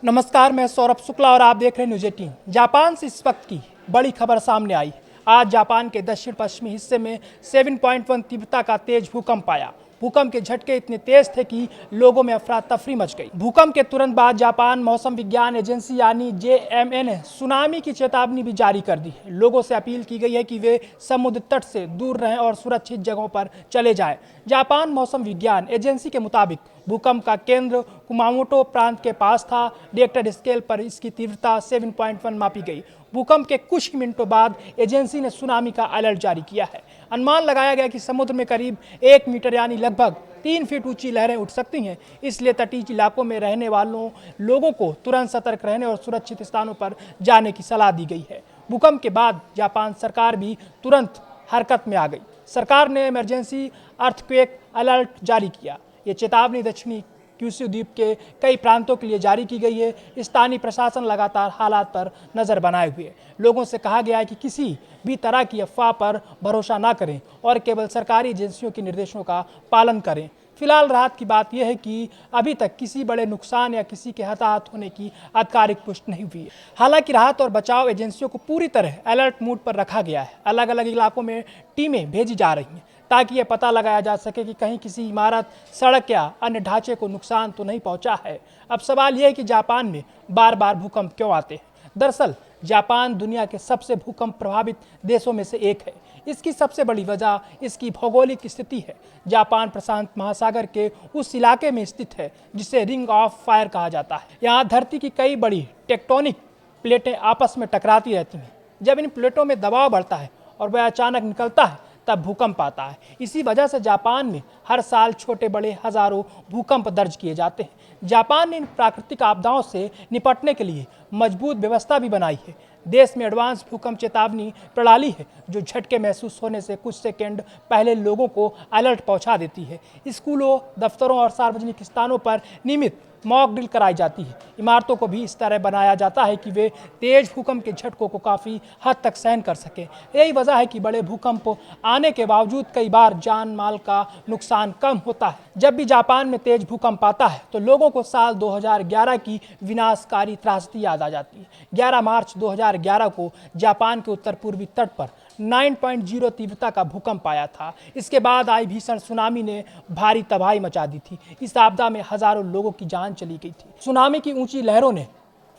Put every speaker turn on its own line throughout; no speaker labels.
नमस्कार, मैं सौरभ शुक्ला और आप देख रहे हैं न्यूज़ 18। जापान से इस वक्त की बड़ी खबर सामने आई। आज जापान के दक्षिण पश्चिमी हिस्से में 7.1 तीव्रता का तेज भूकंप आया। भूकंप के झटके इतने तेज थे कि लोगों में अफरा तफरी मच गई। भूकंप के तुरंत बाद जापान मौसम विज्ञान एजेंसी यानी JMA ने सुनामी की चेतावनी भी जारी कर दी है। लोगों से अपील की गई है कि वे समुद्र तट से दूर रहें और सुरक्षित जगहों पर चले जाएं। जापान मौसम विज्ञान एजेंसी के मुताबिक भूकंप का केंद्र कुमामोटो प्रांत के पास था। रिएक्टर स्केल पर इसकी तीव्रता 7.1 मापी गई। भूकंप के कुछ मिनटों बाद एजेंसी ने सुनामी का अलर्ट जारी किया है। अनुमान लगाया गया कि समुद्र में करीब 1 मीटर यानी लगभग 3 फीट ऊंची लहरें उठ सकती हैं। इसलिए तटीय इलाकों में रहने वालों लोगों को तुरंत सतर्क रहने और सुरक्षित स्थानों पर जाने की सलाह दी गई है। भूकंप के बाद जापान सरकार भी तुरंत हरकत में आ गई। सरकार ने इमरजेंसी अर्थक्वेक अलर्ट जारी किया। ये चेतावनी दक्षिणी क्यूशू द्वीप के कई प्रांतों के लिए जारी की गई है। स्थानीय प्रशासन लगातार हालात पर नजर बनाए हुए है। लोगों से कहा गया है कि किसी भी तरह की अफवाह पर भरोसा न करें और केवल सरकारी एजेंसियों के निर्देशों का पालन करें। फिलहाल राहत की बात यह है कि अभी तक किसी बड़े नुकसान या किसी के हताहत होने की आधिकारिक पुष्टि नहीं हुई है। हालांकि राहत और बचाव एजेंसियों को पूरी तरह अलर्ट मोड पर रखा गया है। अलग अलग इलाकों में टीमें भेजी जा रही हैं ताकि यह पता लगाया जा सके कि कहीं किसी इमारत, सड़क या अन्य ढांचे को नुकसान तो नहीं पहुंचा है। अब सवाल यह है कि जापान में बार बार भूकंप क्यों आते हैं। दरअसल जापान दुनिया के सबसे भूकंप प्रभावित देशों में से एक है। इसकी सबसे बड़ी वजह इसकी भौगोलिक स्थिति है। जापान प्रशांत महासागर के उस इलाके में स्थित है जिसे रिंग ऑफ फायर कहा जाता है। यहाँ धरती की कई बड़ी टेक्टोनिक प्लेटें आपस में टकराती रहती हैं। जब इन प्लेटों में दबाव बढ़ता है और वह अचानक निकलता है तब भूकंप आता है। इसी वजह से जापान में हर साल छोटे बड़े हजारों भूकंप दर्ज किए जाते हैं। जापान ने इन प्राकृतिक आपदाओं से निपटने के लिए मजबूत व्यवस्था भी बनाई है। देश में एडवांस भूकंप चेतावनी प्रणाली है जो झटके महसूस होने से कुछ सेकंड पहले लोगों को अलर्ट पहुंचा देती है। स्कूलों, दफ्तरों और सार्वजनिक स्थानों पर नियमित मॉक ड्रिल कराई जाती है। इमारतों को भी इस तरह बनाया जाता है कि वे तेज भूकंप के झटकों को काफ़ी हद तक सहन कर सकें। यही वजह है कि बड़े भूकंप आने के बावजूद कई बार जान माल का नुकसान कम होता है। जब भी जापान में तेज भूकंप आता है तो लोगों को साल 2011 की विनाशकारी त्रासदी याद आ जाती है। 11 मार्च 2011 को जापान के उत्तर पूर्वी तट पर 9.0 तीव्रता का भूकंप आया था। इसके बाद आई भीषण सुनामी ने भारी तबाही मचा दी थी। इस आपदा में हजारों लोगों की जान चली गई थी। सुनामी की ऊंची लहरों ने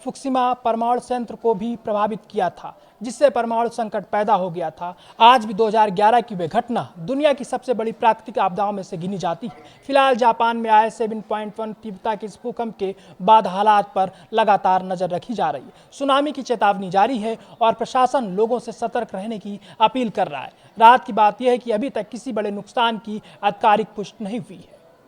फुकुशिमा परमाणु संयंत्र को भी प्रभावित किया था, जिससे परमाणु संकट पैदा हो गया था। आज भी 2011 की वह घटना दुनिया की सबसे बड़ी प्राकृतिक आपदाओं में से गिनी जाती है। फिलहाल जापान में आए 7.1 तीव्रता के इस भूकंप के बाद हालात पर लगातार नजर रखी जा रही है। सुनामी की चेतावनी जारी है और प्रशासन लोगों से सतर्क रहने की अपील कर रहा है। राहत की बात यह है कि अभी तक किसी बड़े नुकसान की आधिकारिक पुष्टि नहीं हुई है।